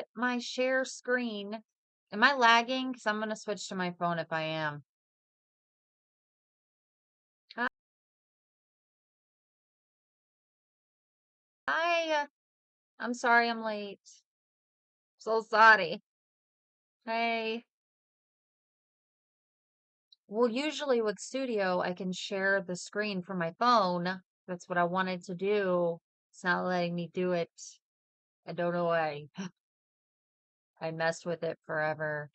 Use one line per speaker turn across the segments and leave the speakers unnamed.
put my share screen. Am I lagging? Because I'm going to switch to my phone if I am. Hi. I'm sorry I'm late. So sorry. Hey. Well, usually with Studio, I can share the screen from my phone. That's what I wanted to do. It's not letting me do it. I don't know why. I messed with it forever.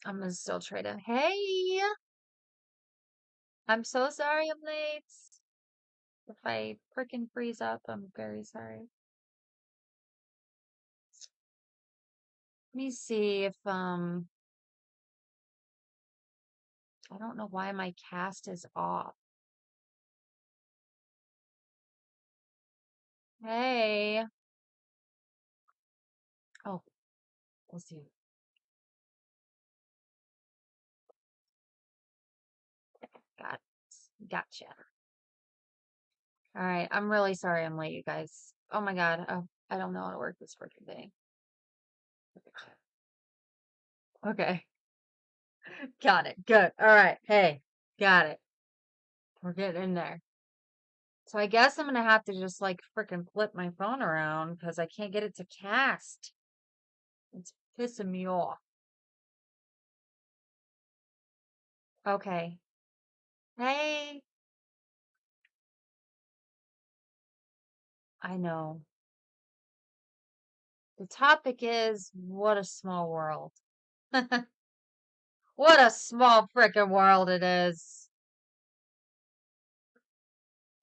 I'm gonna still try to. Hey, I'm so sorry I'm late. If I freaking freeze up, I'm very sorry. Let me see if I don't know why my cast is off. Hey. Oh, we'll see. Gotcha. All right, I'm really sorry I'm late, you guys. Oh my God. Oh, I don't know how to work this freaking thing. Okay. Got it. Good. All right. Hey, got it. We're getting in there. So I guess I'm gonna have to just like freaking flip my phone around because I can't get it to cast. It's pissing me off. Okay. Hey, I know. The topic is what a small world. What a small freaking world it is.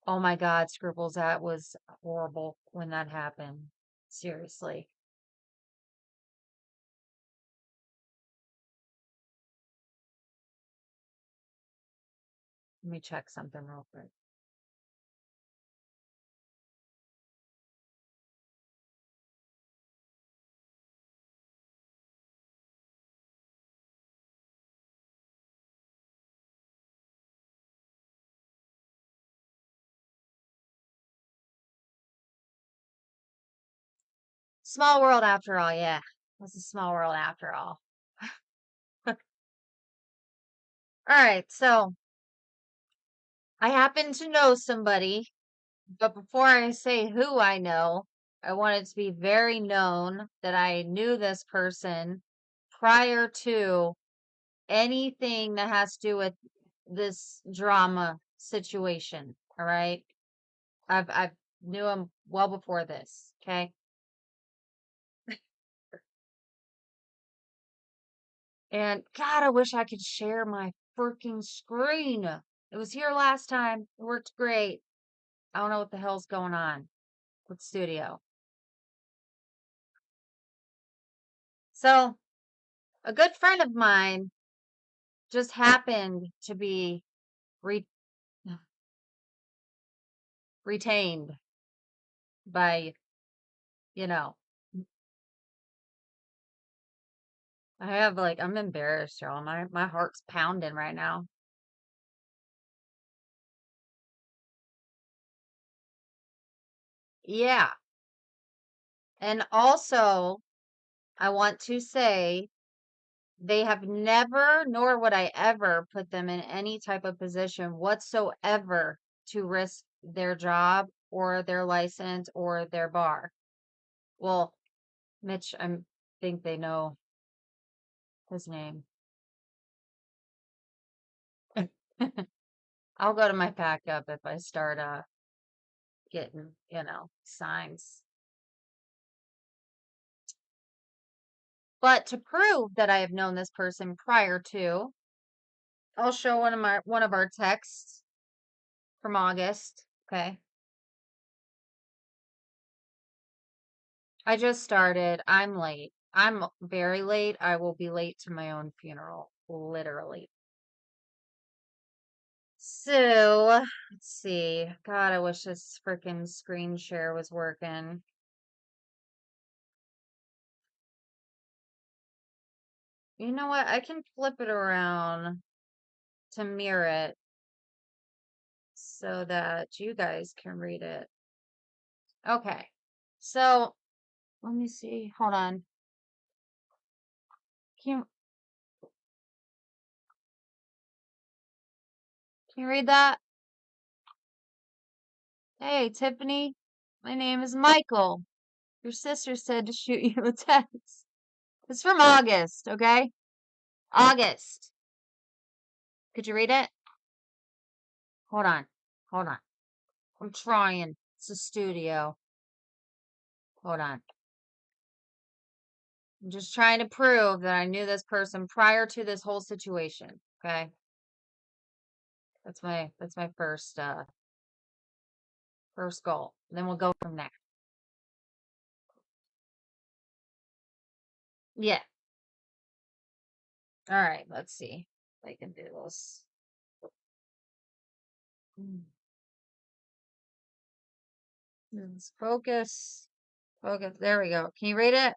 Oh my God, Scribbles, that was horrible when that happened. Seriously. Let me check something real quick. Small world after all, yeah. It's a small world after all. All right, so I happen to know somebody, but before I say who I know, I want it to be very known that I knew this person prior to anything that has to do with this drama situation. All right. I've knew him well before this. Okay. And God, I wish I could share my freaking screen. It was here last time. It worked great. I don't know what the hell's going on with Studio. So, a good friend of mine just happened to be re- retained by, you know, I have like, I'm embarrassed, y'all. My heart's pounding right now. Yeah. And also, I want to say they have never, nor would I ever put them in any type of position whatsoever to risk their job or their license or their bar. Well, Mitch, I think they know his name. I'll go to my backup if I start getting, signs. But to prove that I have known this person prior to, I'll show one of our texts from August. Okay. I just started. I'm late. I'm very late. I will be late to my own funeral, literally. So, let's see. God, I wish this freaking screen share was working. You know what? I can flip it around to mirror it so that you guys can read it. Okay. So let me see. Hold on. Can you read that? Hey, Tiffany. My name is Michael. Your sister said to shoot you a text. It's from August, okay? August. Could you read it? Hold on. Hold on. I'm trying. It's a studio. Hold on. I'm just trying to prove that I knew this person prior to this whole situation. Okay. That's my first goal. And then we'll go from there. Yeah. All right. Let's see if I can do this. Let's focus. Focus. There we go. Can you read it?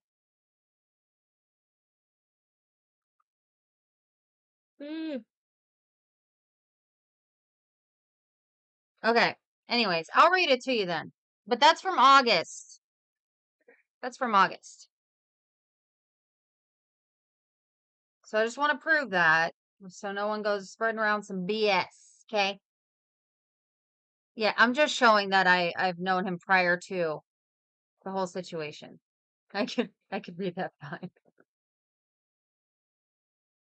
Mm. Okay. Anyways, I'll read it to you then. But that's from August. That's from August. So I just want to prove that so no one goes spreading around some BS. Okay. Yeah, I'm just showing that I've known him prior to the whole situation. I could read that fine.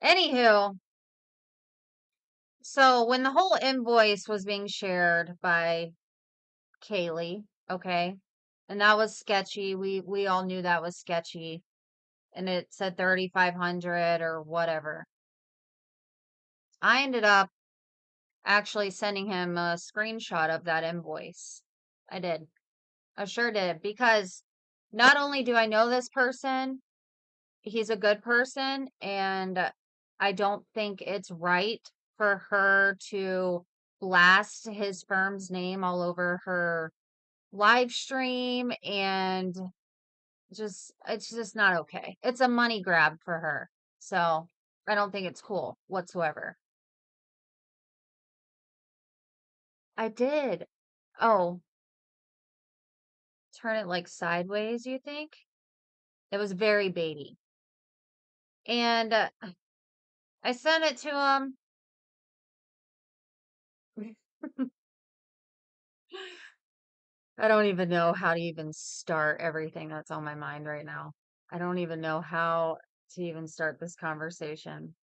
Anywho, so when the whole invoice was being shared by Kaylee, okay, and that was sketchy. We all knew that was sketchy, and it said 3,500 or whatever. I ended up actually sending him a screenshot of that invoice. I did. I sure did because not only do I know this person, he's a good person, and I don't think it's right for her to blast his firm's name all over her live stream, and it's just not okay. It's a money grab for her. So I don't think it's cool whatsoever. I did. Oh, turn it like sideways, you think? It was very baity. And I sent it to him. I don't even know how to even start everything that's on my mind right now. I don't even know how to even start this conversation.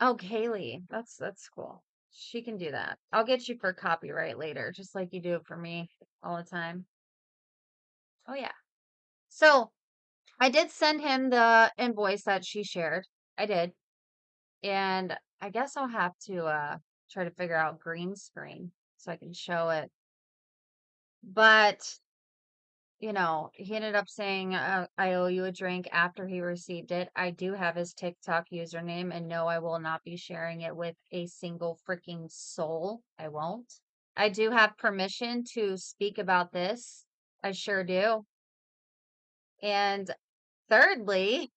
Oh, Kaylee. That's cool. She can do that. I'll get you for copyright later, just like you do for me all the time. Oh yeah. So I did send him the invoice that she shared. I did. And I guess I'll have to try to figure out green screen so I can show it. But he ended up saying, I owe you a drink after he received it. I do have his TikTok username, and no, I will not be sharing it with a single freaking soul. I won't. I do have permission to speak about this. I sure do. And thirdly,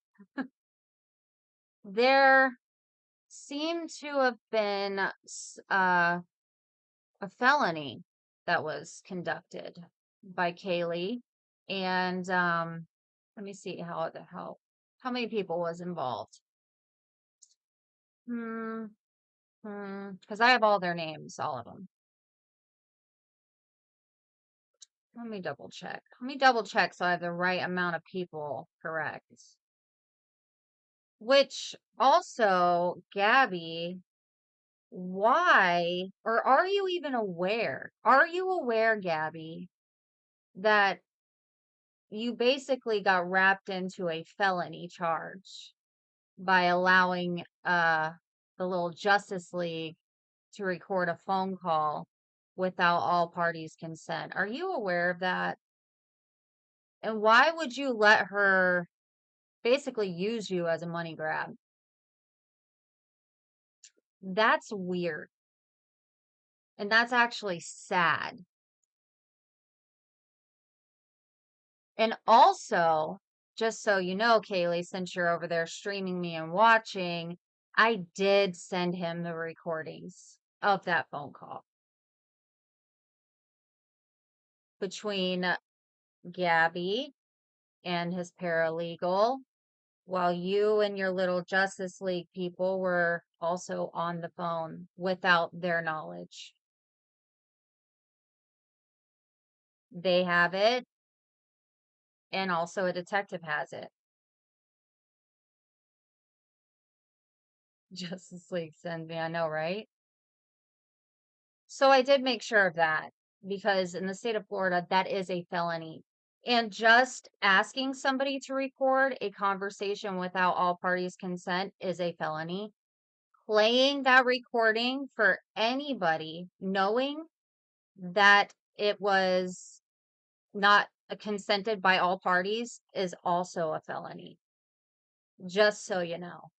there seemed to have been a felony that was conducted by Kaylee. And let me see how many people was involved. Because I have all their names, all of them. Let me double check. Let me double check so I have the right amount of people correct. Which also, Gabby, why, or are you even aware? Are you aware, Gabby, that you basically got wrapped into a felony charge by allowing the little Justice League to record a phone call without all parties' consent? Are you aware of that? And why would you let her basically use you as a money grab? That's weird. And that's actually sad. And also, just so you know, Kaylee, since you're over there streaming me and watching, I did send him the recordings of that phone call between Gabby and his paralegal, while you and your little Justice League people were also on the phone without their knowledge. They have it, and also a detective has it. Justice League sends me, I know, right? So I did make sure of that because in the state of Florida, that is a felony. And just asking somebody to record a conversation without all parties' consent is a felony. Playing that recording for anybody, knowing that it was not consented by all parties, is also a felony. Just so you know.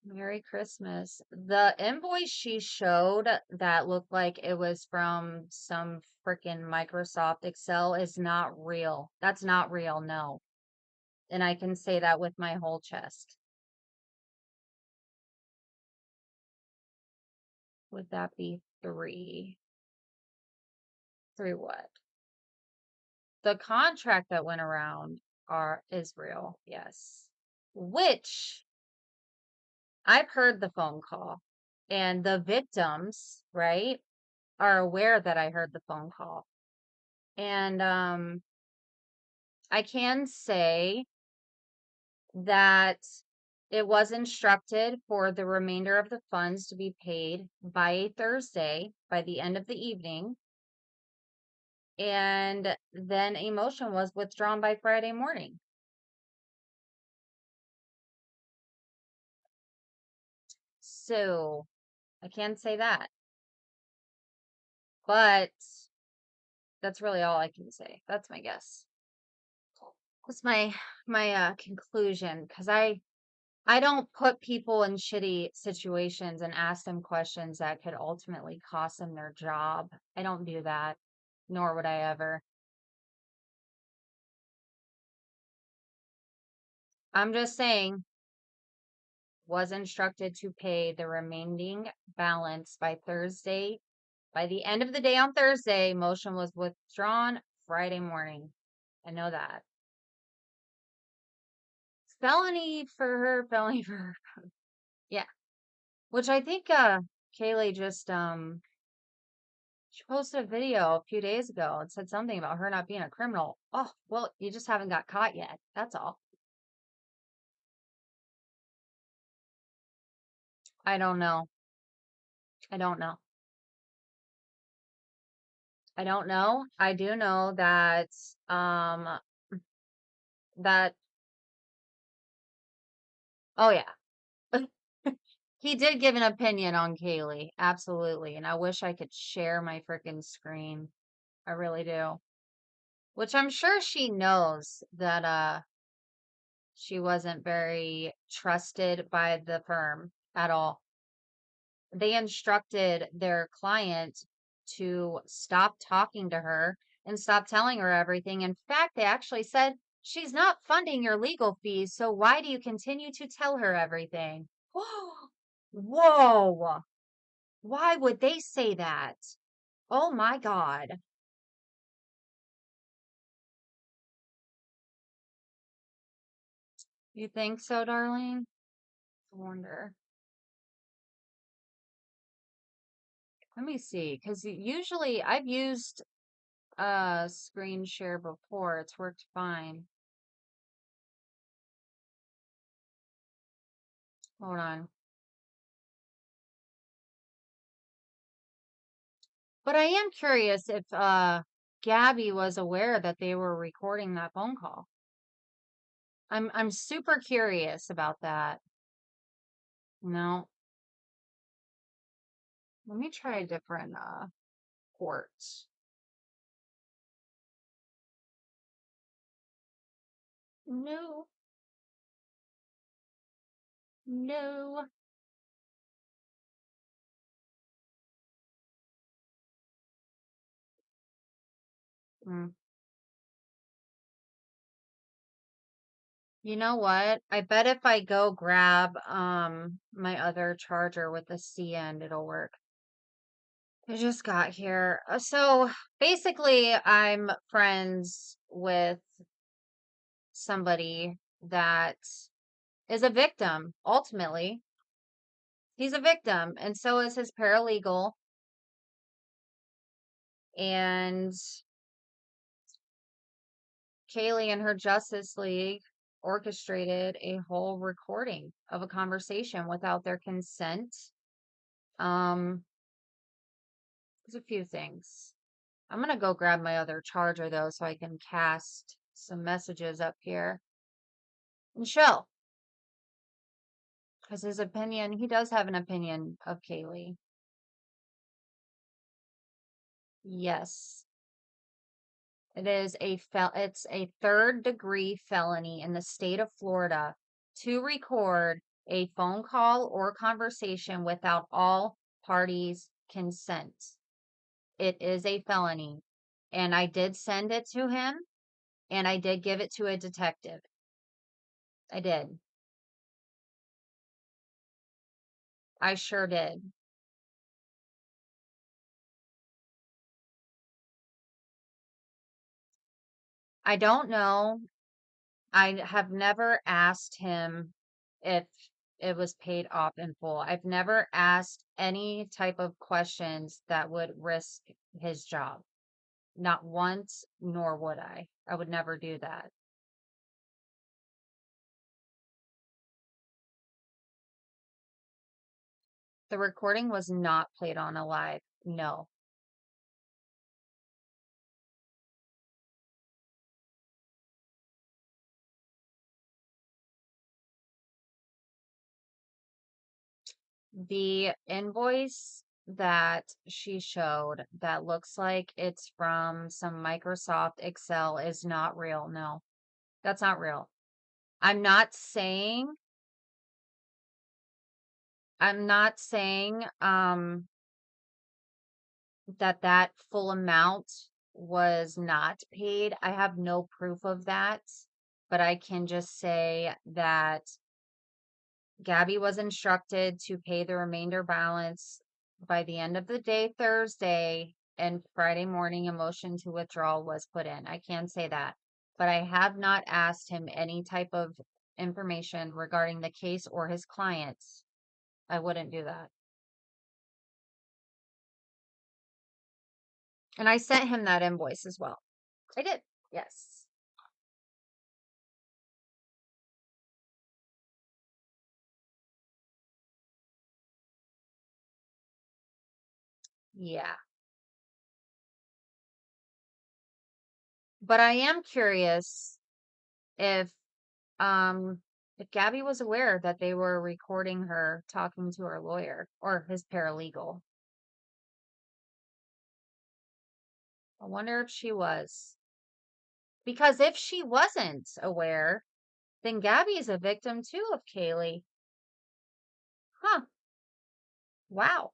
Merry Christmas. The invoice she showed that looked like it was from some freaking Microsoft Excel is not real. That's not real, no. And I can say that with my whole chest. Would that be three? Three what? The contract that went around is real, yes. Which I've heard the phone call, and the victims, right, are aware that I heard the phone call. And I can say that it was instructed for the remainder of the funds to be paid by a Thursday, by the end of the evening. And then a motion was withdrawn by Friday morning. So I can say that. But that's really all I can say. That's my guess. That's my conclusion, because I don't put people in shitty situations and ask them questions that could ultimately cost them their job. I don't do that, nor would I ever. I'm just saying, was instructed to pay the remaining balance by Thursday. By the end of the day on Thursday, motion was withdrawn Friday morning. I know that. Felony for her, felony for her. Yeah. Which I think Kaylee just she posted a video a few days ago and said something about her not being a criminal. Oh, well, you just haven't got caught yet. That's all. I don't know. I don't know. I don't know. I do know that that oh yeah. He did give an opinion on Kaylee. Absolutely. And I wish I could share my freaking screen. I really do. Which I'm sure she knows that she wasn't very trusted by the firm at all. They instructed their client to stop talking to her and stop telling her everything. In fact, they actually said, she's not funding your legal fees, so why do you continue to tell her everything? Whoa. Why would they say that? Oh my God. You think so, darling? I wonder. Let me see, because usually I've used screen share before. It's worked fine. Hold on. But I am curious if Gabby was aware that they were recording that phone call. I'm super curious about that. No. Let me try a different port. No. No. Mm. You know what? I bet if I go grab my other charger with the C end, it'll work. I just got here. So basically, I'm friends with somebody that is a victim. Ultimately, he's a victim, and so is his paralegal. And Kaylee and her Justice League orchestrated a whole recording of a conversation without their consent. Um, there's a few things. I'm gonna go grab my other charger though, so I can cast some messages up here and show. Because his opinion, he does have an opinion of Kaylee. Yes. It's a third degree felony in the state of Florida to record a phone call or conversation without all parties' consent. It is a felony. And I did send it to him and I did give it to a detective. I did. I sure did. I don't know. I have never asked him if it was paid off in full. I've never asked any type of questions that would risk his job. Not once, nor would I. I would never do that. The recording was not played on a live. No. The invoice that she showed that looks like it's from some Microsoft Excel is not real. No, that's not real. I'm not saying I'm not saying that that full amount was not paid. I have no proof of that, but I can just say that Gabby was instructed to pay the remainder balance by the end of the day Thursday, and Friday morning a motion to withdraw was put in. I can say that, but I have not asked him any type of information regarding the case or his clients. I wouldn't do that. And I sent him that invoice as well. I did. Yes. Yeah. But I am curious if um if Gabby was aware that they were recording her talking to her lawyer or his paralegal. I wonder if she was. Because if she wasn't aware, then Gabby is a victim too of Kaylee. Huh. Wow.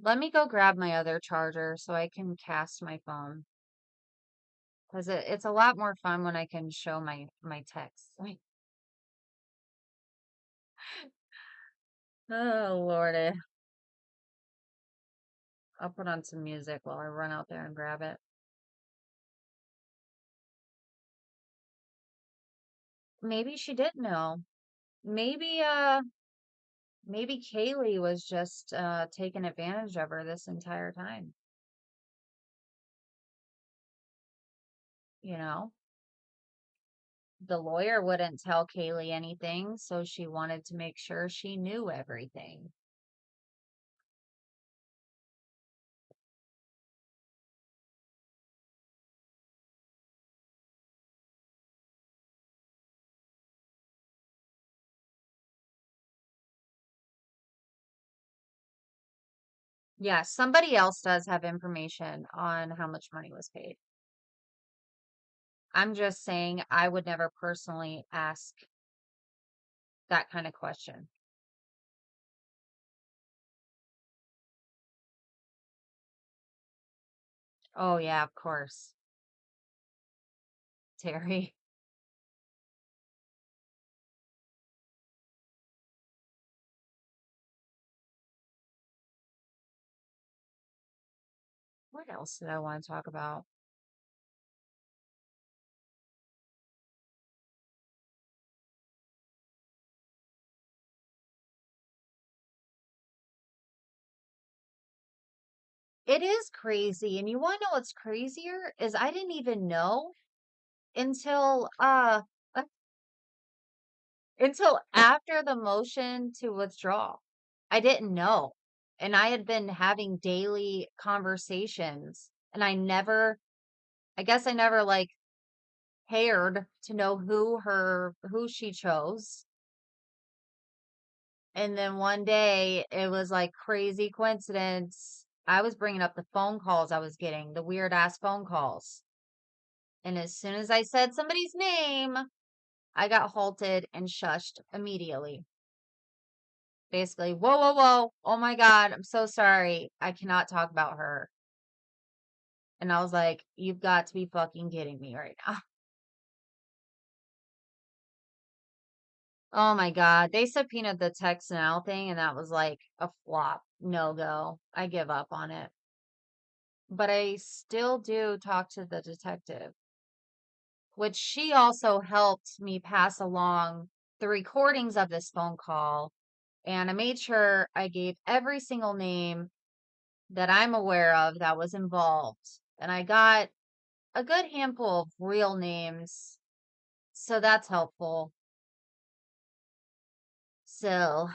Let me go grab my other charger so I can cast my phone. Because it's a lot more fun when I can show my text. Oh, Lordy. I'll put on some music while I run out there and grab it. Maybe she didn't know. Maybe maybe Kaylee was just taking advantage of her this entire time. You know, the lawyer wouldn't tell Kaylee anything, so she wanted to make sure she knew everything. Yeah, somebody else does have information on how much money was paid. I'm just saying I would never personally ask that kind of question. Oh, yeah, of course. Terry. What else did I want to talk about? It is crazy. And you want to know what's crazier is I didn't even know until uh, until after the motion to withdraw. I didn't know. And I had been having daily conversations and I guess I never like cared to know who she chose. And then one day it was like crazy coincidence. I was bringing up the phone calls I was getting, the weird ass phone calls. And as soon as I said somebody's name, I got halted and shushed immediately. Basically, whoa, whoa, whoa. Oh my God. I'm so sorry. I cannot talk about her. And I was like, you've got to be fucking kidding me right now. Oh my God. They subpoenaed the text now thing, and that was like a flop. No go. I give up on it. But I still do talk to the detective, which she also helped me pass along the recordings of this phone call. And I made sure I gave every single name that I'm aware of that was involved. And I got a good handful of real names. So that's helpful. So,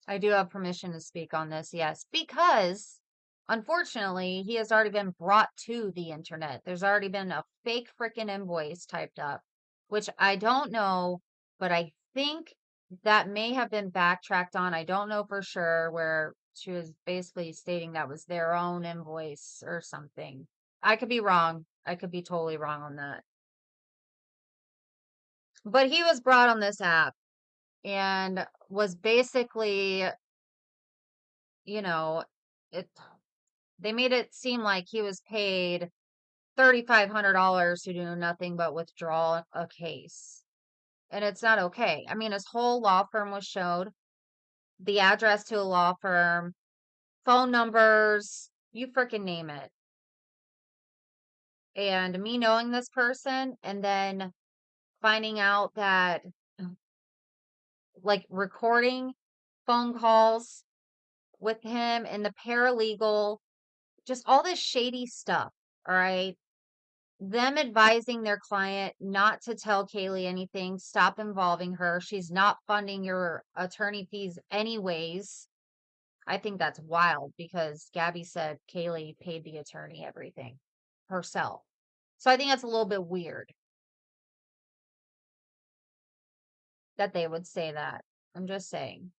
I do have permission to speak on this, yes, because unfortunately, he has already been brought to the internet. There's already been a fake freaking invoice typed up, which I don't know, but I think that may have been backtracked on. I don't know for sure, where she was basically stating that was their own invoice or something. I could be wrong. I could be totally wrong on that. But he was brought on this app and was basically, you know, it they made it seem like he was paid $3,500 to do nothing but withdraw a case. And it's not okay. I mean, his whole law firm was showed, the address to a law firm, phone numbers, you freaking name it. And me knowing this person and then finding out that, like, recording phone calls with him and the paralegal, just all this shady stuff. All right. Them advising their client not to tell Kaylee anything, stop involving her. She's not funding your attorney fees anyways. I think that's wild because Gabby said Kaylee paid the attorney everything herself. So I think that's a little bit weird that they would say that. I'm just saying.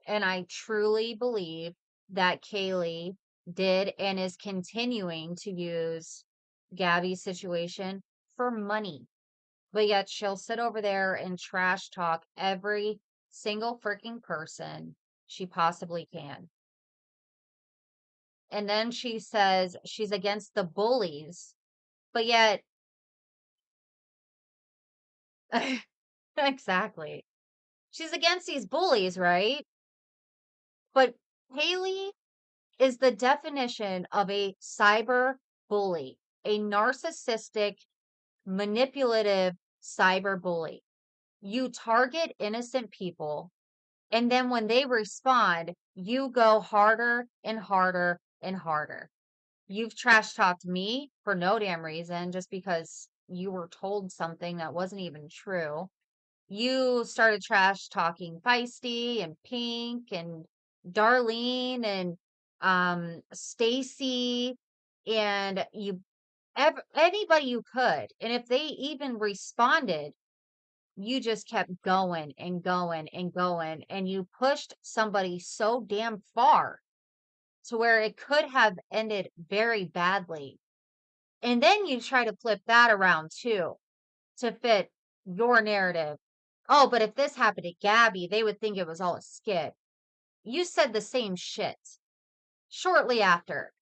And I truly believe that Kaylee did and is continuing to use Gabby's situation for money. But yet she'll sit over there and trash talk every single freaking person she possibly can. And then she says she's against the bullies, but yet, exactly. She's against these bullies, right? But Haley is the definition of a cyber bully, a narcissistic, manipulative cyber bully. You target innocent people, and then when they respond, you go harder and harder and harder. You've trash talked me for no damn reason just because you were told something that wasn't even true. You started trash talking Feisty and Pink and Darlene and Stacy and anybody you could. And if they even responded, you just kept going and going and going, and you pushed somebody so damn far to where it could have ended very badly. And then you try to flip that around too to fit your narrative. Oh, but if this happened to Gabby, they would think it was all a skit. You said the same shit. Shortly after,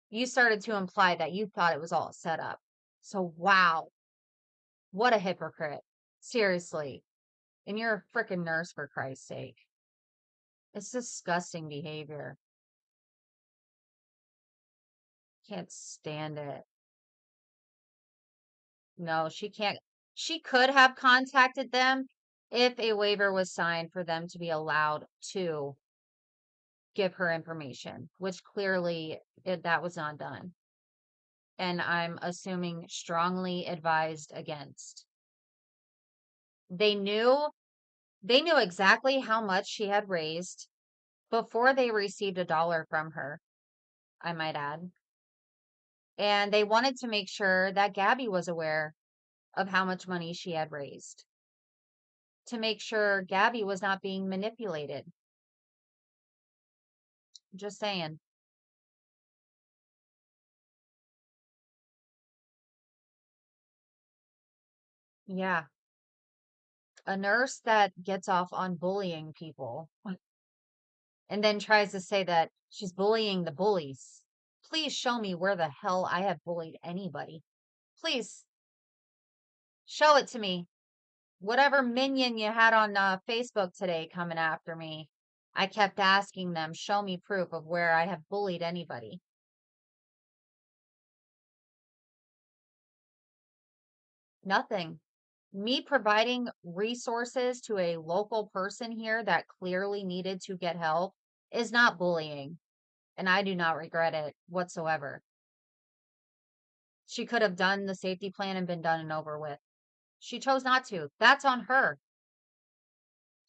you started to imply that you thought it was all set up. So, wow, what a hypocrite. Seriously. And you're a freaking nurse, for Christ's sake. It's disgusting behavior. Can't stand it. No, she can't. She could have contacted them if a waiver was signed for them to be allowed to give her information, which clearly that was not done. And I'm assuming strongly advised against. They knew they knew exactly how much she had raised before they received a dollar from her, I might add. And they wanted to make sure that Gabby was aware of how much money she had raised to make sure Gabby was not being manipulated. Just saying. Yeah. A nurse that gets off on bullying people and then tries to say that she's bullying the bullies. Please show me where the hell I have bullied anybody. Please show it to me. Whatever minion you had on Facebook today coming after me, I kept asking them, show me proof of where I have bullied anybody. Nothing. Me providing resources to a local person here that clearly needed to get help is not bullying, and I do not regret it whatsoever. She could have done the safety plan and been done and over with. She chose not to. That's on her.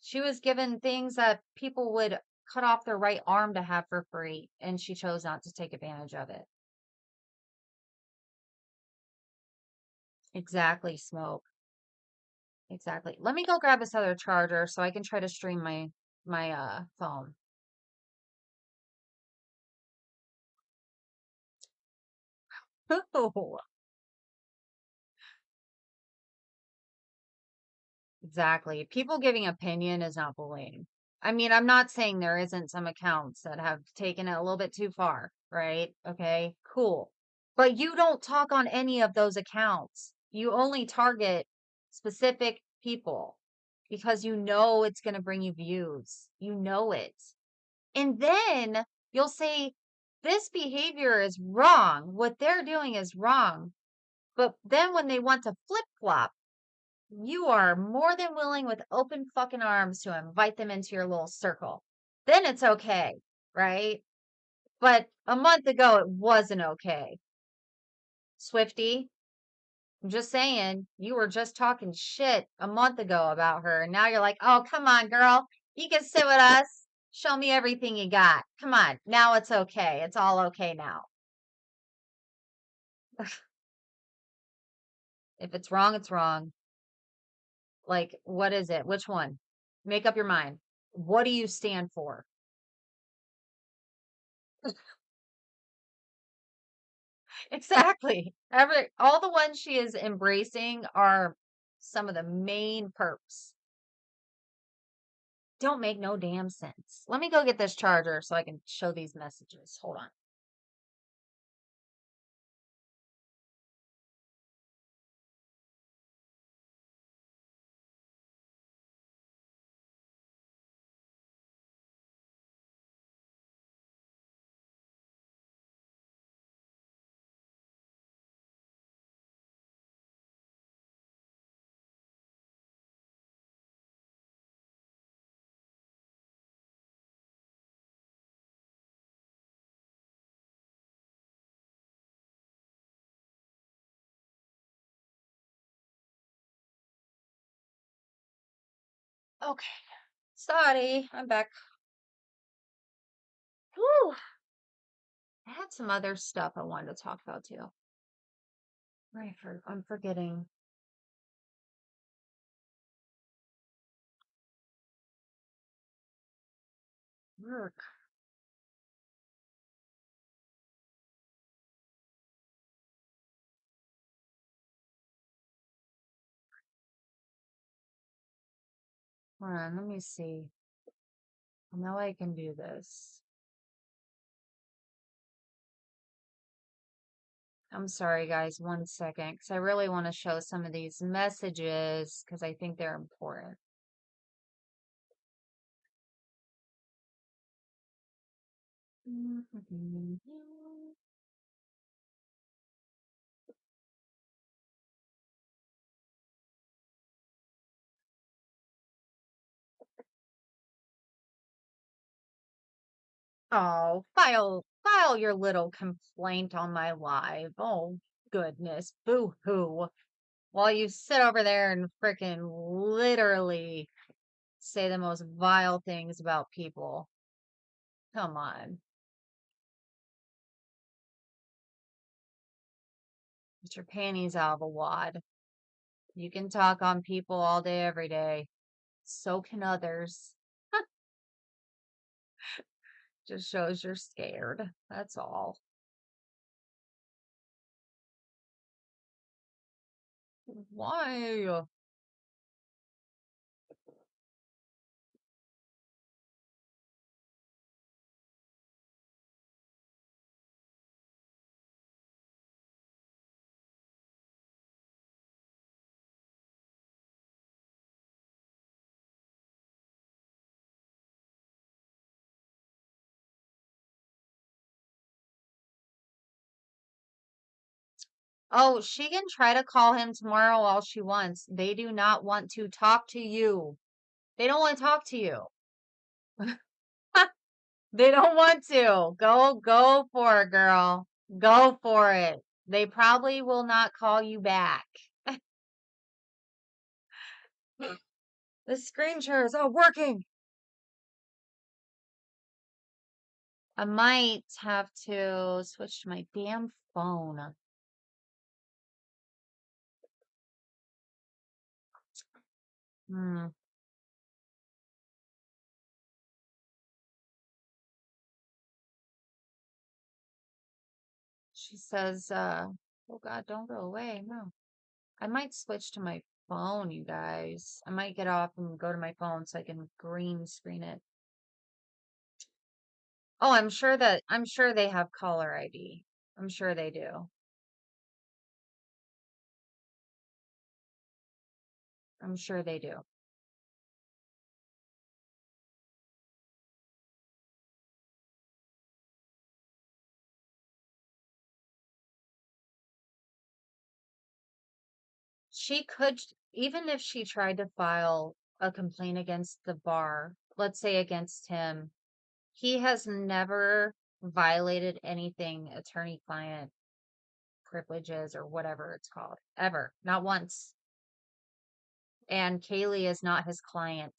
She was given things that people would cut off their right arm to have for free, and she chose not to take advantage of it. Exactly, smoke. Exactly. Let me go grab this other charger so I can try to stream my phone. Exactly. People giving opinion is not bullying. I mean, I'm not saying there isn't some accounts that have taken it a little bit too far, right? Okay, cool. But you don't talk on any of those accounts. You only target specific people because you know it's going to bring you views. You know it. And then you'll say, this behavior is wrong. What they're doing is wrong. But then when they want to flip flop, you are more than willing with open fucking arms to invite them into your little circle. Then it's okay, right? But a month ago, it wasn't okay. Swifty, I'm just saying, you were just talking shit a month ago about her. And now you're like, oh, come on, girl. You can sit with us. Show me everything you got. Come on. Now it's okay. It's all okay now. If it's wrong, it's wrong. Like, what is it? Which one? Make up your mind. What do you stand for? Exactly. All the ones she is embracing are some of the main perks. Don't make no damn sense. Let me go get this charger so I can show these messages. Hold on. Okay. Sorry, I'm back. Whew. I had some other stuff I wanted to talk about too. I'm forgetting. Work. Hold on, let me see. I know I can do this. I'm sorry, guys, 1 second, because I really want to show some of these messages because I think they're important. Oh, file your little complaint on my live. Oh, goodness. Boo-hoo. While you sit over there and frickin' literally say the most vile things about people. Come on. Get your panties out of a wad. You can talk on people all day, every day. So can others. Just shows you're scared. That's all. Why? Oh, she can try to call him tomorrow all she wants. They do not want to talk to you. They don't want to talk to you. They don't want to. Go for it, girl. Go for it. They probably will not call you back. The screen share is working. I might have to switch to my damn phone. Hmm. She says, oh God, don't go away. No. I might switch to my phone, you guys. I might get off and go to my phone so I can green screen it. Oh, I'm sure they have caller ID. I'm sure they do. I'm sure they do. She could, even if she tried to file a complaint against the bar, let's say against him, he has never violated anything attorney-client privileges or whatever it's called, ever, not once. And Kaylee is not his client.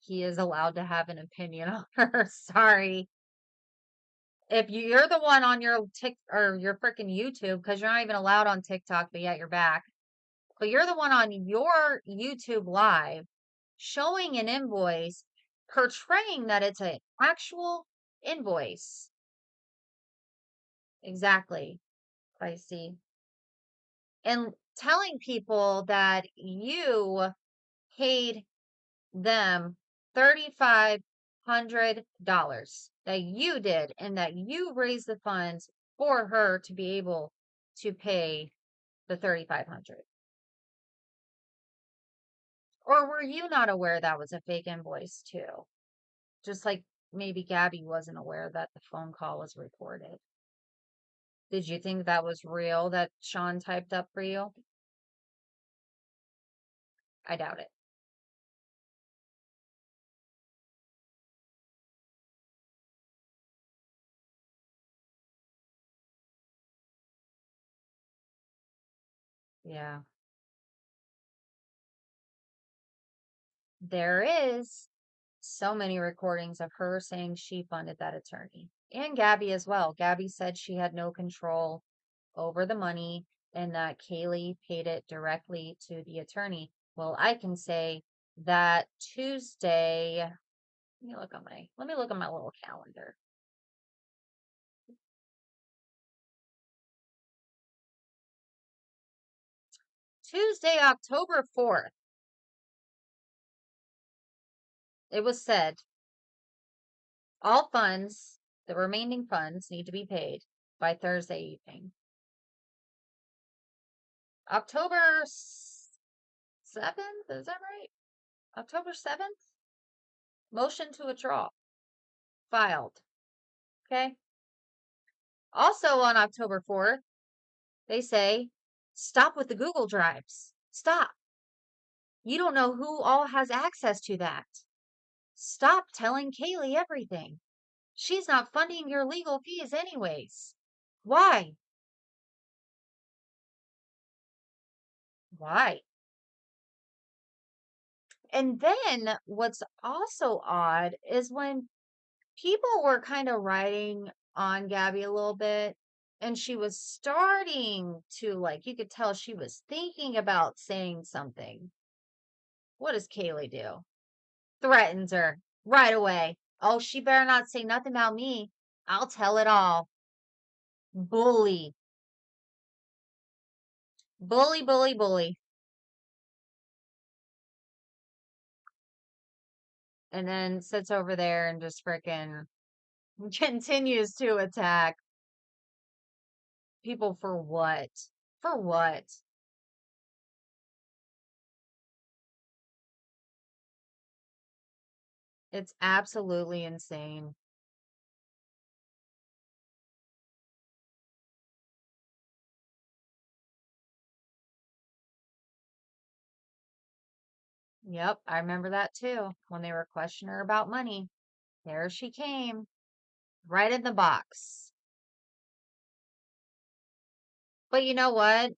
He is allowed to have an opinion on her. Sorry. If you're the one on your Tik or your freaking YouTube, because you're not even allowed on TikTok, but yet you're back. But you're the one on your YouTube live showing an invoice, portraying that it's an actual invoice. Exactly. I see. And telling people that you paid them $3,500 that you did and that you raised the funds for her to be able to pay the 3,500. Or were you not aware that was a fake invoice too? Just like maybe Gabby wasn't aware that the phone call was recorded. Did you think that was real that Sean typed up for you? I doubt it. Yeah. There is so many recordings of her saying she funded that attorney. And Gabby as well. Gabby said she had no control over the money and that Kaylee paid it directly to the attorney. Well, I can say that Tuesday, let me look at my little calendar. Tuesday, October 4th. It was said all funds, the remaining funds, need to be paid by Thursday evening. October 7th, is that right? October 7th? Motion to withdraw filed. Okay. Also on October 4th, they say, stop with the Google Drives. Stop. You don't know who all has access to that. Stop telling Kaylee everything. She's not funding your legal fees anyways. Why? Why? And then what's also odd is when people were kind of writing on Gabby a little bit, and she was starting to, like, you could tell she was thinking about saying something. What does Kaylee do? Threatens her right away. Oh, she better not say nothing about me. I'll tell it all. Bully. Bully, bully, bully. And then sits over there and just freaking continues to attack people for what? For what? It's absolutely insane. Yep, I remember that too. When they were questioning her about money, there she came, right in the box. But you know what?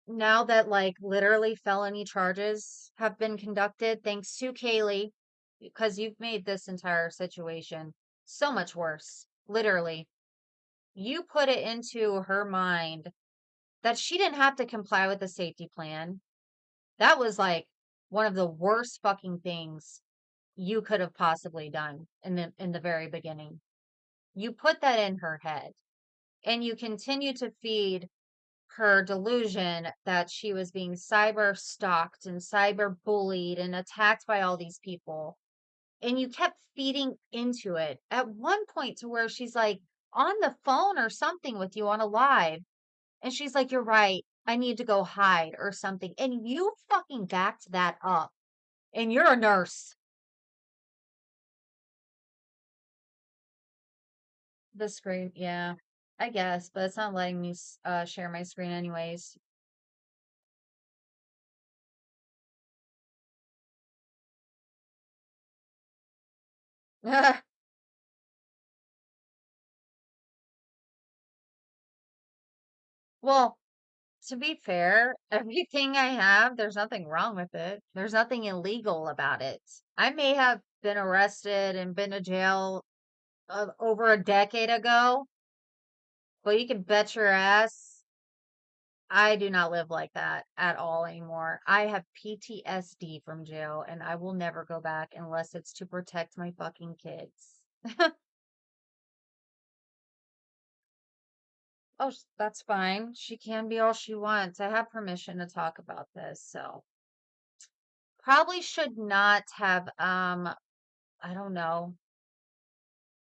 Now that like literally felony charges have been conducted, thanks to Kaylee, because you've made this entire situation so much worse. Literally, you put it into her mind that she didn't have to comply with the safety plan. That was like one of the worst fucking things you could have possibly done in the very beginning. You put that in her head and you continue to feed her delusion that she was being cyber stalked and cyber bullied and attacked by all these people. And you kept feeding into it at one point to where she's like on the phone or something with you on a live. And she's like, you're right. I need to go hide or something. And you fucking backed that up. And you're a nurse. The screen, yeah, I guess, but it's not letting me share my screen anyways. Well, to be fair, everything I have, there's nothing wrong with it. There's nothing illegal about it. I may have been arrested and been to jail over a decade ago, but you can bet your ass I do not live like that at all anymore. I have PTSD from jail and I will never go back unless it's to protect my fucking kids. Oh, that's fine. She can be all she wants. I have permission to talk about this, so probably should not have I don't know,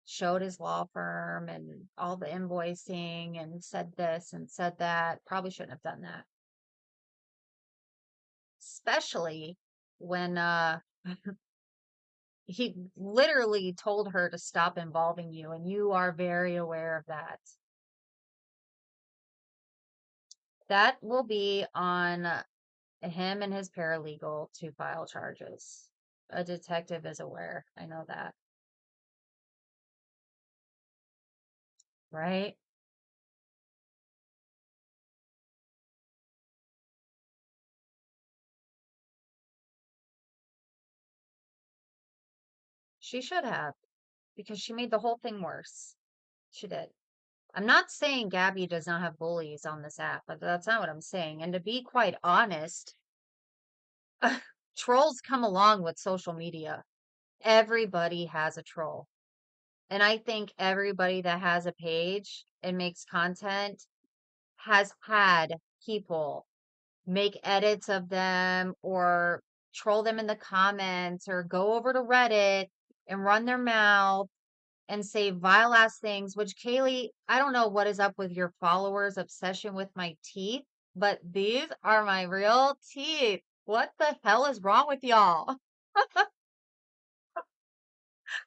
showed his law firm and all the invoicing and said this and said that. Probably shouldn't have done that. Especially when he literally told her to stop involving you and you are very aware of that. That will be on him and his paralegal to file charges. A detective is aware. I know that. Right? She should have, because she made the whole thing worse. She did. I'm not saying Gabby does not have bullies on this app, but that's not what I'm saying. And to be quite honest, trolls come along with social media. Everybody has a troll. And I think everybody that has a page and makes content has had people make edits of them or troll them in the comments or go over to Reddit and run their mouth and say vile ass things, which Kaylee, I don't know what is up with your followers' obsession with my teeth, but these are my real teeth. What the hell is wrong with y'all?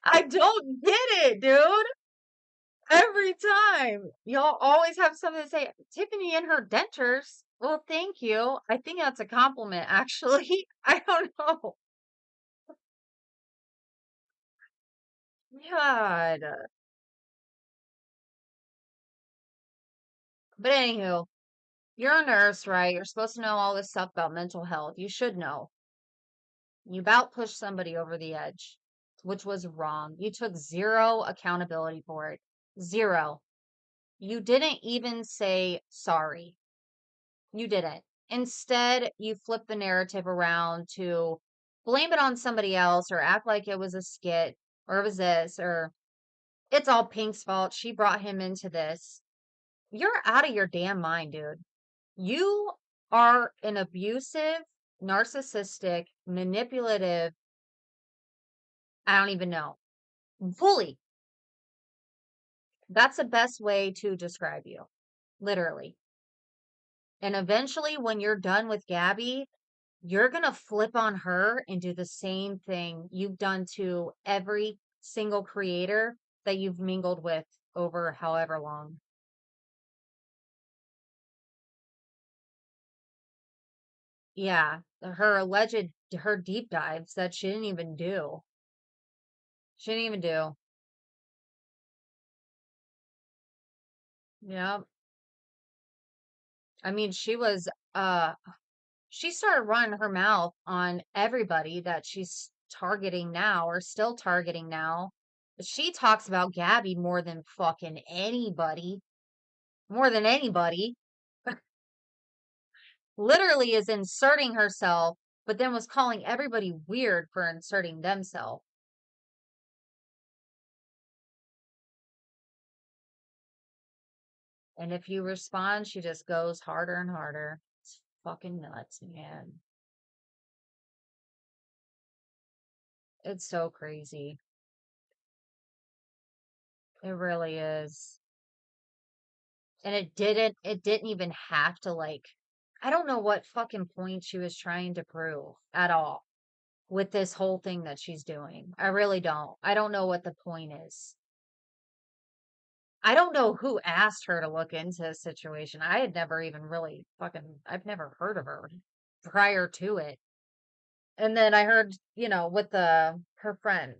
I don't get it, dude. Every time. Y'all always have something to say. Tiffany and her dentures. Well, thank you. I think that's a compliment, actually. I don't know. God. But anywho, you're a nurse, right? You're supposed to know all this stuff about mental health. You should know. You about pushed somebody over the edge, which was wrong. You took zero accountability for it. Zero. You didn't even say sorry. You didn't. Instead, you flip the narrative around to blame it on somebody else or act like it was a skit or it was this or it's all Pink's fault. She brought him into this. You're out of your damn mind, dude. You are an abusive, narcissistic, manipulative, I don't even know, bully. That's the best way to describe you, literally. And eventually, when you're done with Gabby, you're going to flip on her and do the same thing you've done to every single creator that you've mingled with over however long. Yeah, her deep dives that she didn't even do. She didn't even do. Yeah. I mean, she started running her mouth on everybody that she's targeting now or still targeting now. She talks about Gabby more than fucking anybody. More than anybody. Literally is inserting herself, but then was calling everybody weird for inserting themselves. And if you respond, she just goes harder and harder. It's fucking nuts, man. It's so crazy. It really is. And it didn't even have to like, I don't know what fucking point she was trying to prove at all with this whole thing that she's doing. I really don't. I don't know what the point is. I don't know who asked her to look into the situation. I had never even really I've never heard of her prior to it. And then I heard, with her friend,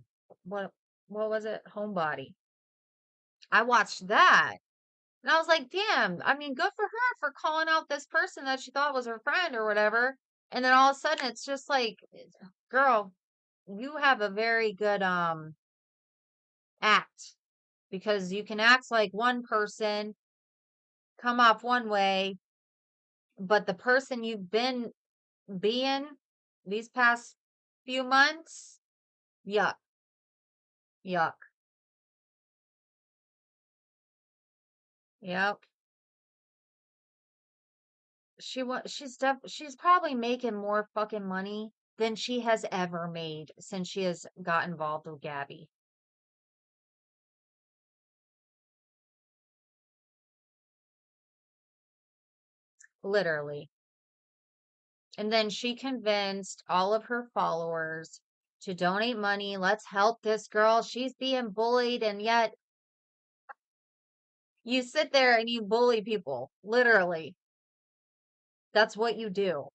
what what was it? Homebody. I watched that and I was like, damn, I mean, good for her for calling out this person that she thought was her friend or whatever. And then all of a sudden it's just like, girl, you have a very good act because you can act like one person, come off one way, but the person you've been being these past few months, yuck, yuck. Yep. She's probably making more fucking money than she has ever made since she has got involved with Gabby. Literally. And then she convinced all of her followers to donate money. Let's help this girl. She's being bullied. And yet you sit there and you bully people. Literally. That's what you do.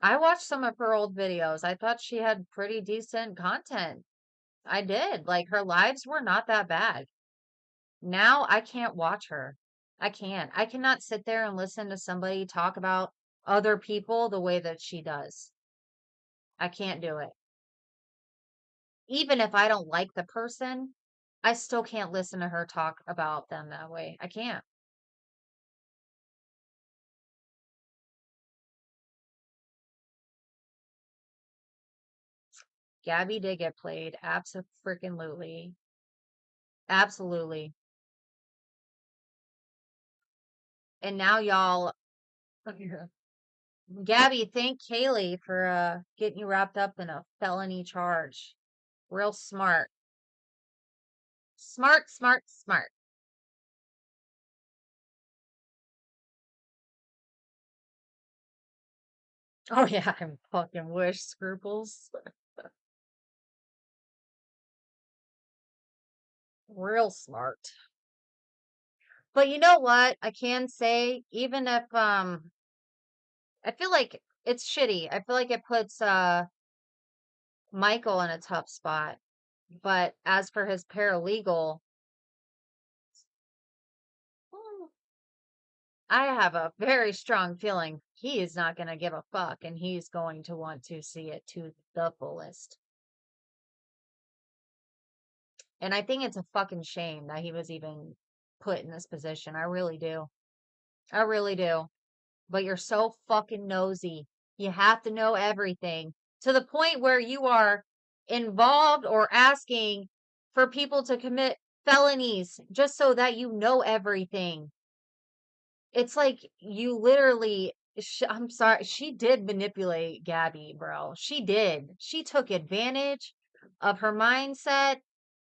I watched some of her old videos. I thought she had pretty decent content. I did. Like her lives were not that bad. Now I can't watch her. I can't. I cannot sit there and listen to somebody talk about other people the way that she does. I can't do it. Even if I don't like the person, I still can't listen to her talk about them that way. I can't. Gabby did get played. Absolutely. Absolutely. And now y'all Yeah. Gabby, thank Kaylee for getting you wrapped up in a felony charge. Real smart. Smart, smart, smart. Oh yeah, I fucking wish scruples. Real smart. But you know what? I can say, even if I feel like it's shitty. I feel like it puts Michael in a tough spot. But as for his paralegal, hmm, I have a very strong feeling he is not going to give a fuck and he's going to want to see it to the fullest. And I think it's a fucking shame that he was even put in this position. I really do. I really do. But you're so fucking nosy. You have to know everything to the point where you are involved or asking for people to commit felonies just so that you know everything. It's like you literally, I'm sorry, she did manipulate Gabby, bro. She did. She took advantage of her mindset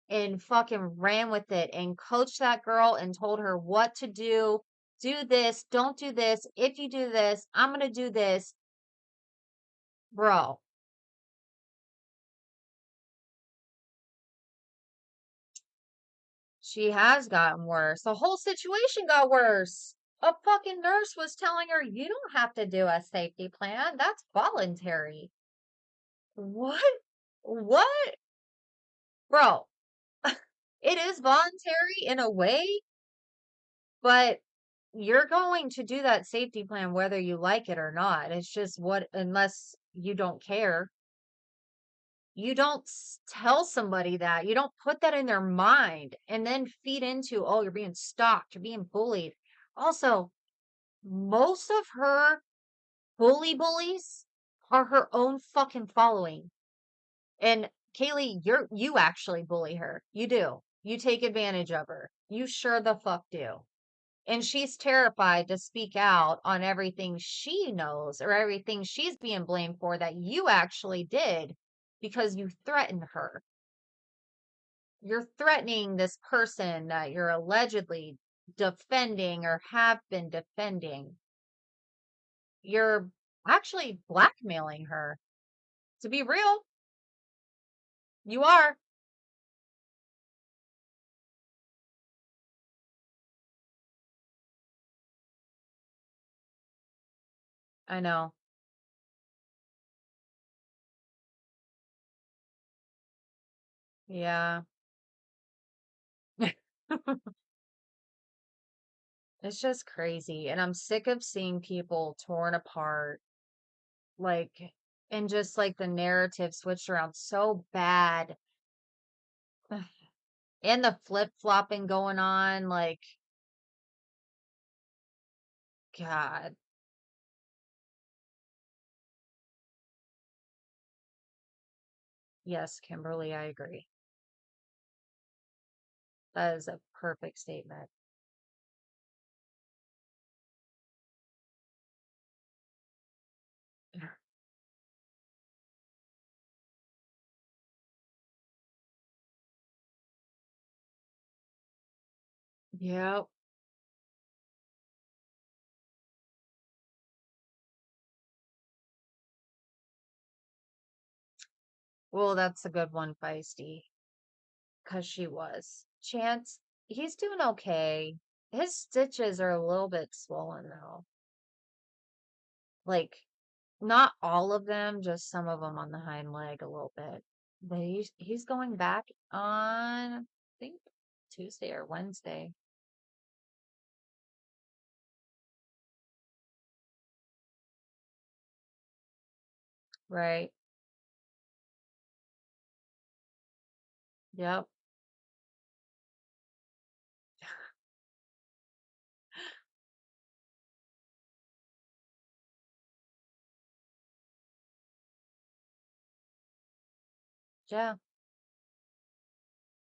and fucking ran with it and coached that girl and told her what to do. Do this, don't do this. If you do this, I'm going to do this. Bro, she has gotten worse. The whole situation got worse. A fucking nurse was telling her, you don't have to do a safety plan. That's voluntary. What? What? Bro, it is voluntary in a way, but you're going to do that safety plan whether you like it or not. It's just what, unless you don't care, you don't tell somebody that. You don't put that in their mind and then feed into, oh, you're being stalked, you're being bullied. Also, most of her bullies are her own fucking following. And Kaylee, you actually bully her. You do. You take advantage of her. You sure the fuck do. And she's terrified to speak out on everything she knows or everything she's being blamed for that you actually did because you threatened her. You're threatening this person that you're allegedly defending or have been defending. You're actually blackmailing her. To be real, you are. I know. Yeah. It's just crazy. And I'm sick of seeing people torn apart, like, and just like the narrative switched around so bad. And the flip flopping going on, like, God. Yes, Kimberly, I agree. That is a perfect statement. Yep. Well, that's a good one, Feisty, because she was. Chance, he's doing okay. His stitches are a little bit swollen, though. Like, not all of them, just some of them on the hind leg a little bit. But he's going back on, I think, Tuesday or Wednesday. Right. Yep. Yeah.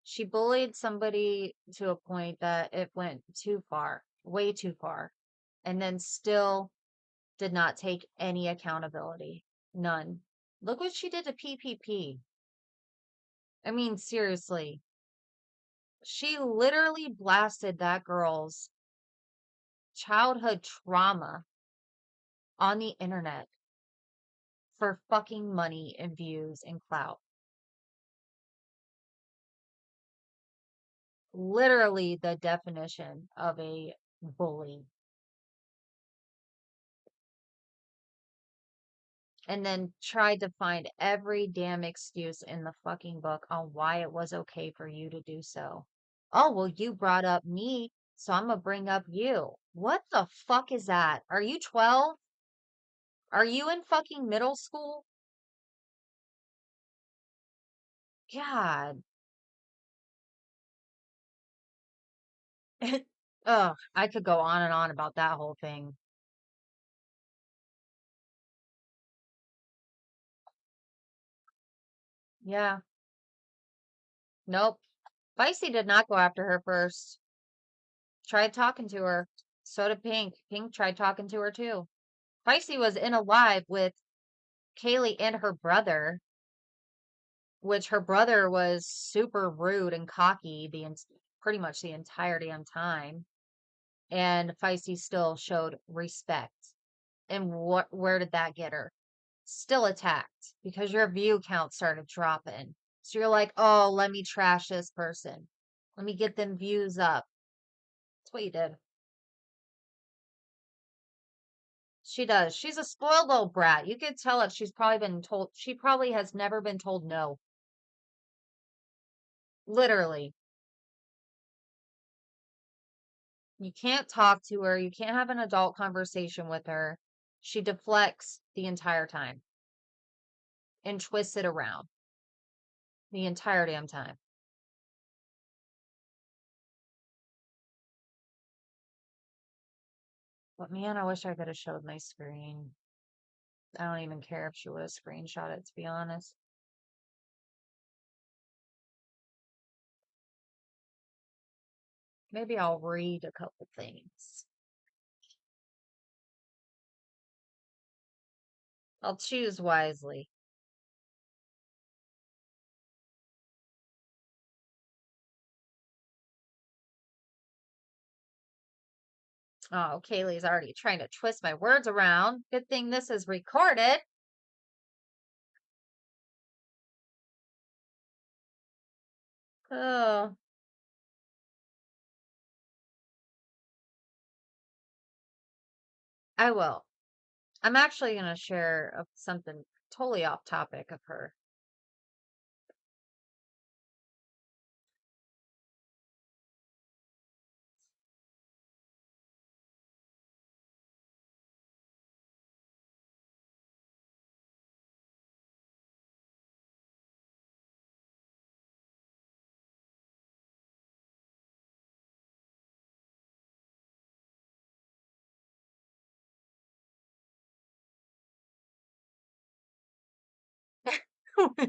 She bullied somebody to a point that it went too far, way too far. And then still did not take any accountability. None. Look what she did to PPP. I mean, seriously. She literally blasted that girl's childhood trauma on the internet for fucking money and views and clout. Literally the definition of a bully. And then tried to find every damn excuse in the fucking book on why it was okay for you to do so. Oh, well, you brought up me, so I'm gonna bring up you. What the fuck is that? Are you 12? Are you in fucking middle school? God. Ugh, I could go on and on about that whole thing. Yeah. Nope. Feisty did not go after her first. Tried talking to her. So did Pink. Pink tried talking to her too. Feisty was in a live with Kaylee and her brother, which her brother was super rude and cocky pretty much the entire damn time. And Feisty still showed respect. And where did that get her? Still attacked because your view count started dropping. So you're like, oh, let me trash this person. Let me get them views up. That's what you did. She does. She's a spoiled little brat. You could tell it. She probably has never been told no. Literally. You can't talk to her. You can't have an adult conversation with her. She deflects the entire time and twists it around the entire damn time. But man, I wish I could have showed my screen. I don't even care if she would have screenshot it, to be honest. Maybe I'll read a couple things. I'll choose wisely. Oh, Kaylee's already trying to twist my words around. Good thing this is recorded. Oh, I will. I'm actually going to share something totally off topic of her.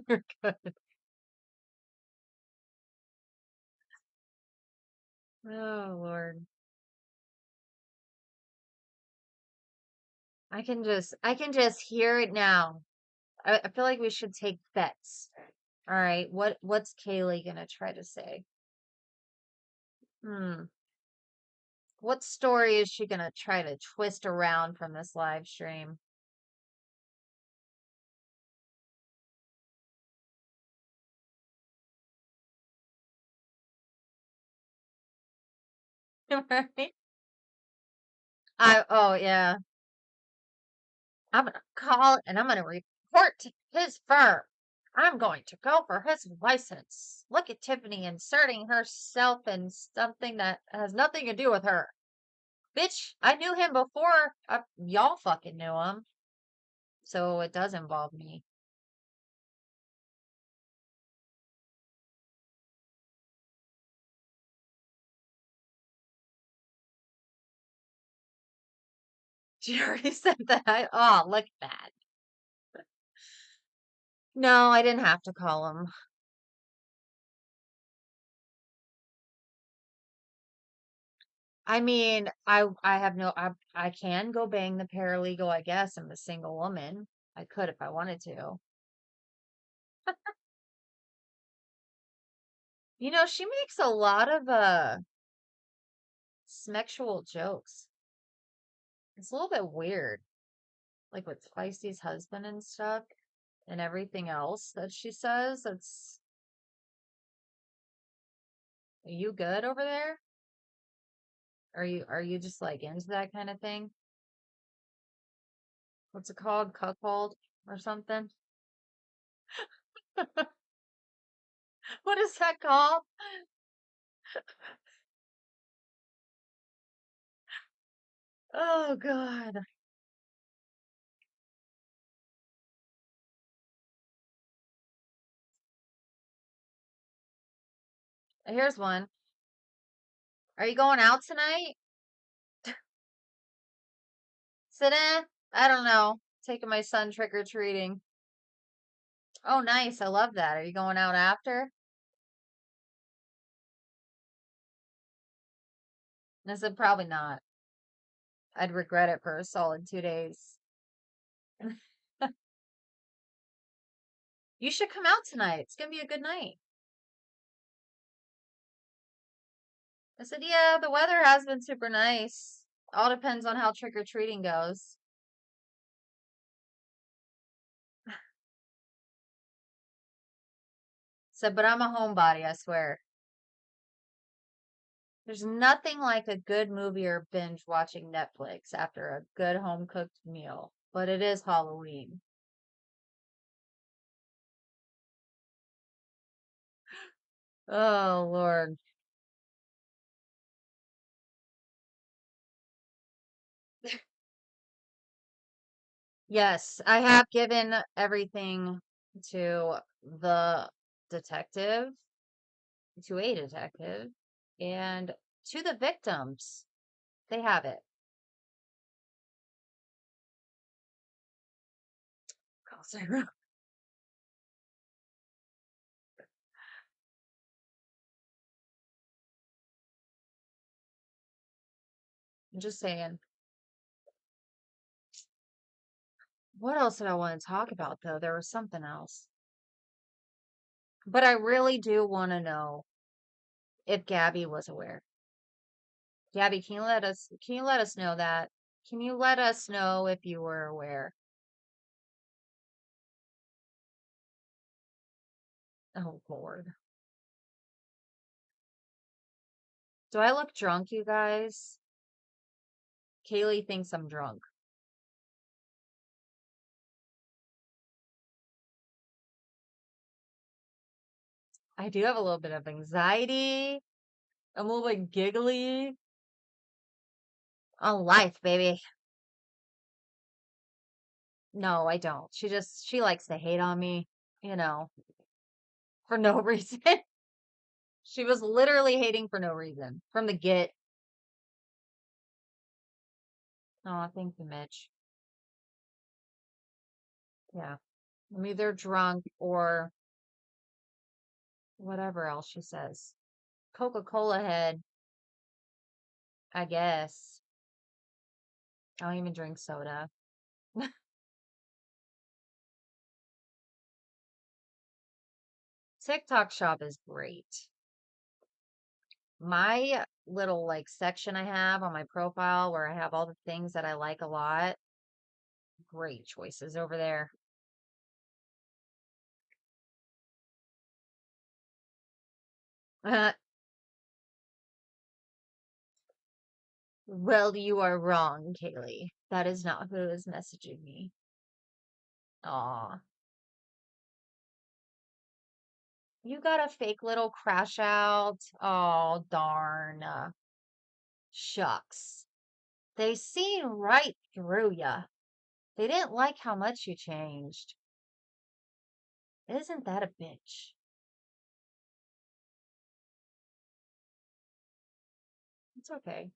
You're good. Oh, Lord. I can just hear it now. I feel like we should take bets. All right, what's Kaylee gonna try to say? Hmm. What story is she gonna try to twist around from this live stream? Right? Oh yeah. I'm gonna call and I'm gonna report to his firm. I'm going to go for his license. Look at Tiffany inserting herself in something that has nothing to do with her. Bitch, I knew him before y'all fucking knew him. So it does involve me. She already said that. Oh, look at that. No, I didn't have to call him. I mean, I have no I can go bang the paralegal, I guess. I'm a single woman. I could if I wanted to. You know, she makes a lot of sexual jokes. It's a little bit weird, like with Feisty's husband and stuff and everything else that she says. That's Are you good over there? Are you just like into that kind of thing? What's it called? Cuckold or something? What is that called? Oh God. Here's one. Are you going out tonight? Sit in? I don't know. Taking my son trick or treating. Oh, nice. I love that. Are you going out after? And I said, probably not. I'd regret it for a solid 2 days. You should come out tonight. It's gonna be a good night. I said, yeah, the weather has been super nice. All depends on how trick or treating goes. Said, but I'm a homebody, I swear. There's nothing like a good movie or binge watching Netflix after a good home cooked meal. But it is Halloween. Oh, Lord. Yes, I have given everything to the detective, to a detective, and to the victims. They have it. I'm just saying. What else did I want to talk about, though? There was something else. But I really do want to know if Gabby was aware. Gabby, can you let us know that? Can you let us know if you were aware? Oh, Lord. Do I look drunk, you guys? Kaylee thinks I'm drunk. I do have a little bit of anxiety. I'm a little bit giggly. On life, baby. No, I don't. She likes to hate on me, you know, for no reason. She was literally hating for no reason from the get. Oh, thank you, Mitch. Yeah. I'm either drunk or whatever else she says. Coca-Cola head, I guess. I don't even drink soda. TikTok shop is great. My little like section I have on my profile where I have all the things that I like a lot. Great choices over there. Well, you are wrong, Kaylee. That is not who is messaging me. Aw. You got a fake little crash out. Oh, darn. Shucks. They seen right through ya. They didn't like how much you changed. Isn't that a bitch? It's okay.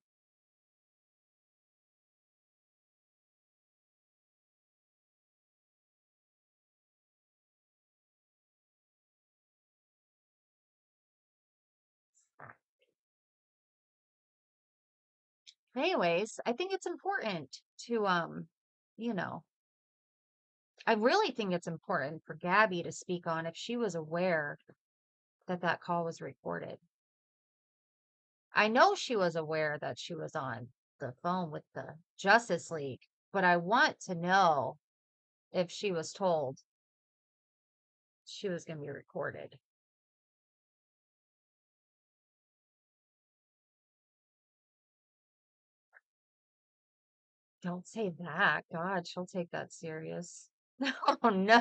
Anyways, I think it's important to, you know, I really think it's important for Gabby to speak on if she was aware that that call was recorded. I know she was aware that she was on the phone with the Justice League, but I want to know if she was told she was going to be recorded. Don't say that. God, she'll take that serious. Oh no.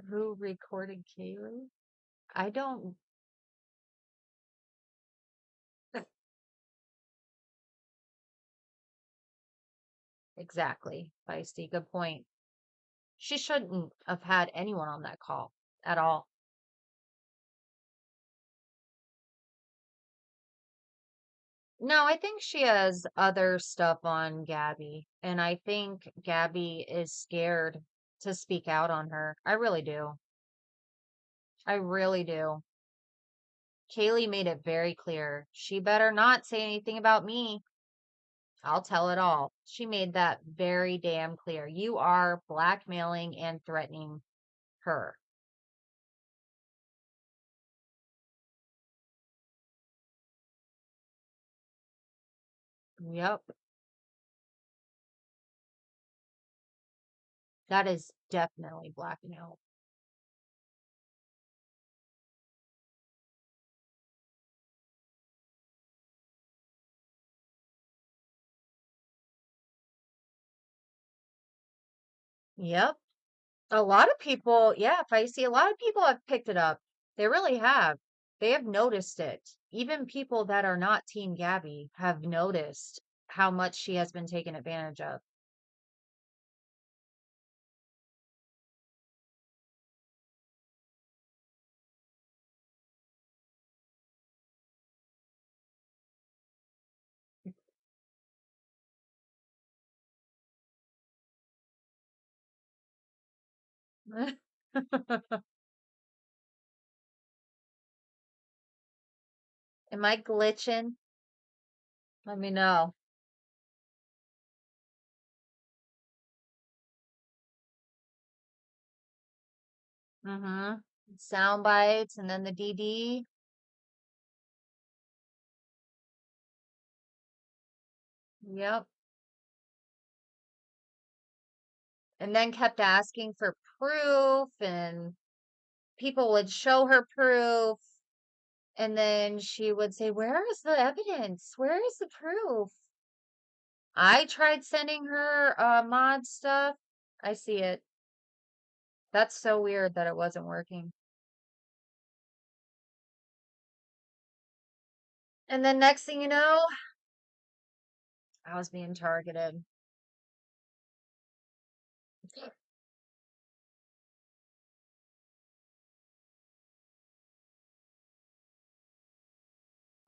Who recorded Kaylee? I don't exactly. Feisty. Good point. She shouldn't have had anyone on that call at all. No, I think she has other stuff on Gabby, and I think Gabby is scared to speak out on her. I really do. I really do. Kaylee made it very clear. She better not say anything about me. I'll tell it all. She made that very damn clear. You are blackmailing and threatening her. Yep. That is definitely blackmail. Yep. A lot of people, yeah, if I see a lot of people have picked it up. They really have. They have noticed it. Even people that are not Team Gabby have noticed how much she has been taken advantage of. Am I glitching? Let me know. Mm-hmm. Sound bites and then the DD. Yep. And then kept asking for proof, and people would show her proof. And then she would say, "Where is the evidence? Where is the proof?" I tried sending her mod stuff. I see it. That's so weird that it wasn't working. And then next thing you know, I was being targeted.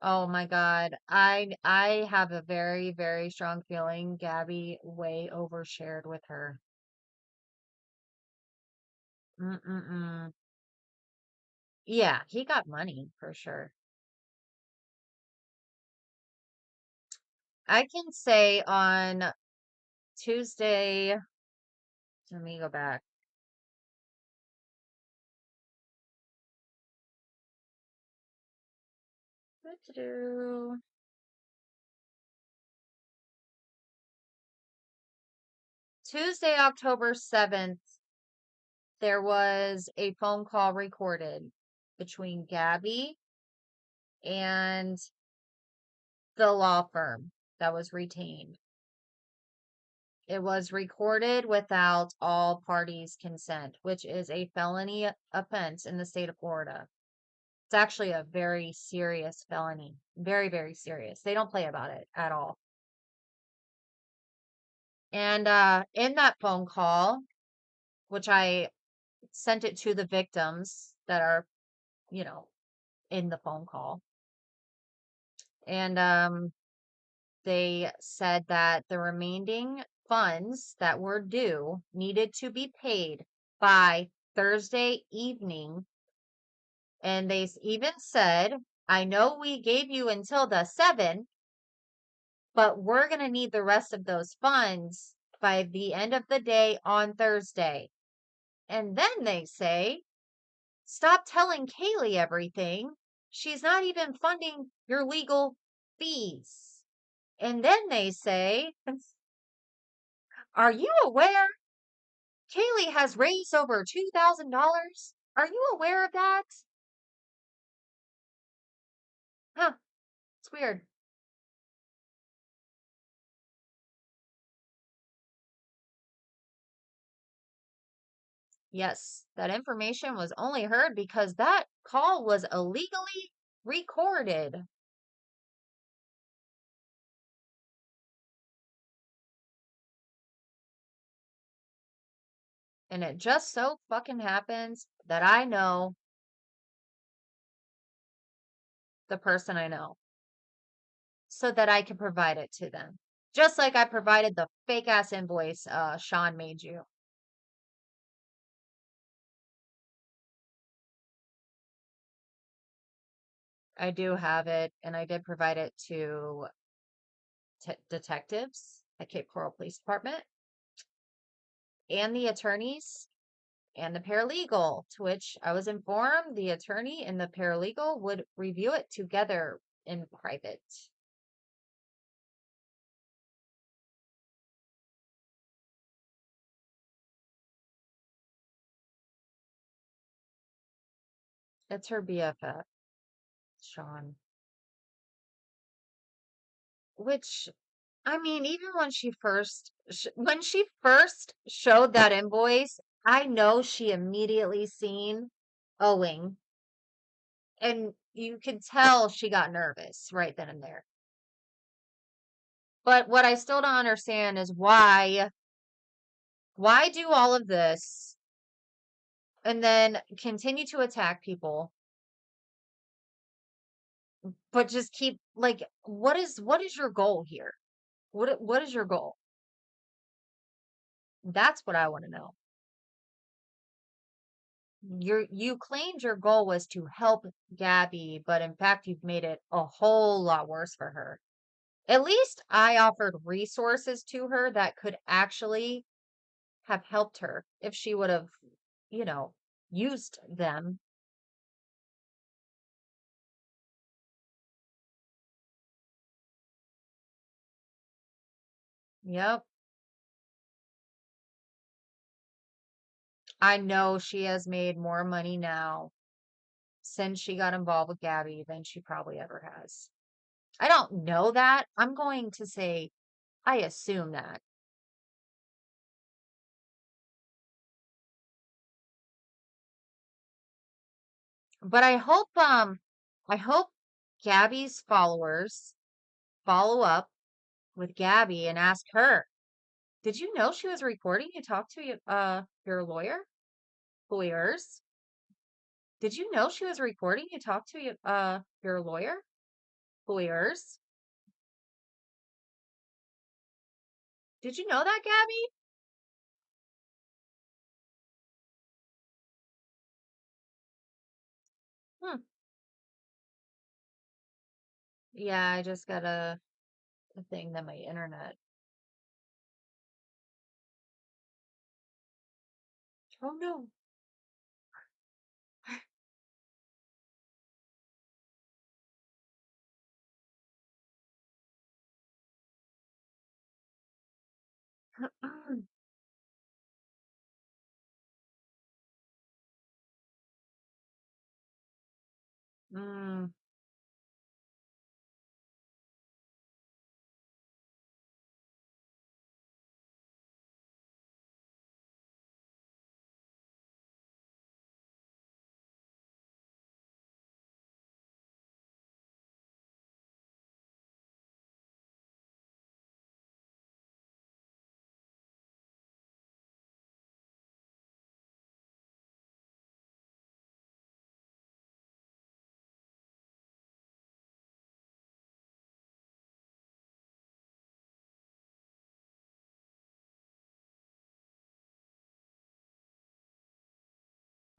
Oh my God. I have a very, very strong feeling Gabby way overshared with her. Mm-mm-mm. Yeah, he got money for sure. I can say on Tuesday, let me go back. Doo-doo-doo. Tuesday, October 7th, there was a phone call recorded between Gabby and the law firm that was retained. It was recorded without all parties' consent, which is a felony offense in the state of Florida. It's actually a very serious felony. Very, very serious. They don't play about it at all. And in that phone call, which I sent it to the victims that are, you know, in the phone call. And they said that the remaining funds that were due needed to be paid by Thursday evening And they even said, I know we gave you until the 7th, but we're going to need the rest of those funds by the end of the day on Thursday. And then they say, stop telling Kaylee everything. She's not even funding your legal fees. And then they say, are you aware Kaylee has raised over $2,000? Are you aware of that? Huh, it's weird. Yes, that information was only heard because that call was illegally recorded. And it just so fucking happens that I know the person I know so that I can provide it to them. Just like I provided the fake ass invoice Sean made you. I do have it, and I did provide it to detectives at Cape Coral Police Department and the attorneys and the paralegal, to which I was informed the attorney and the paralegal would review it together in private. It's her BFF, Sean. Which, I mean, even when she first showed that invoice, I know she immediately seen owing, and you could tell she got nervous right then and there. But what I still don't understand is why do all of this and then continue to attack people, but just keep like what is your goal here? What is your goal? That's what I want to know. You claimed your goal was to help Gabby, but in fact you've made it a whole lot worse for her. At least I offered resources to her that could actually have helped her if she would have, you know, used them. Yep. I know she has made more money now since she got involved with Gabby than she probably ever has. I don't know that. I'm going to say I assume that. But I hope Gabby's followers follow up with Gabby and ask her, "Did you know she was recording you talk to your lawyers? Did you know she was recording you talk to your lawyers? Did you know that, Gabby?" Hmm. Yeah, I just got a thing that my internet. Oh no. Mm,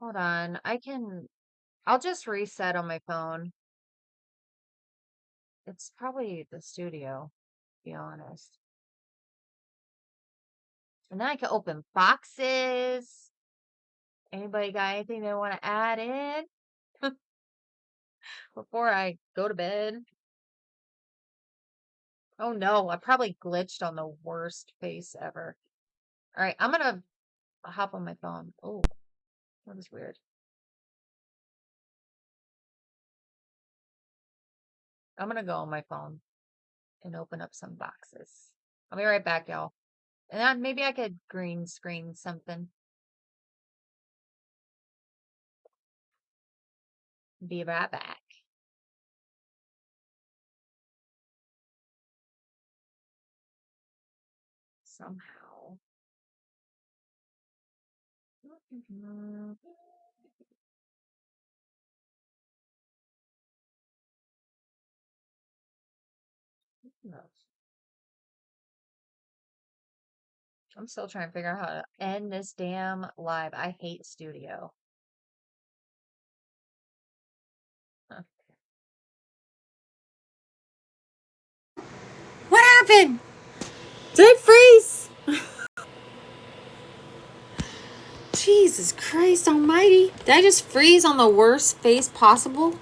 hold on. I'll just reset on my phone. It's probably the studio, to be honest. And then I can open boxes. Anybody got anything they want to add in before I go to bed? Oh no, I probably glitched on the worst face ever. All right, I'm gonna hop on my phone. Oh, that was weird. I'm gonna go on my phone and open up some boxes. I'll be right back, y'all. And then maybe I could green screen something. Be right back. Somehow. I'm still trying to figure out how to end this damn live. I hate studio. Huh.
What happened? Did I freeze? Jesus Christ almighty. Did I just freeze on the worst face possible?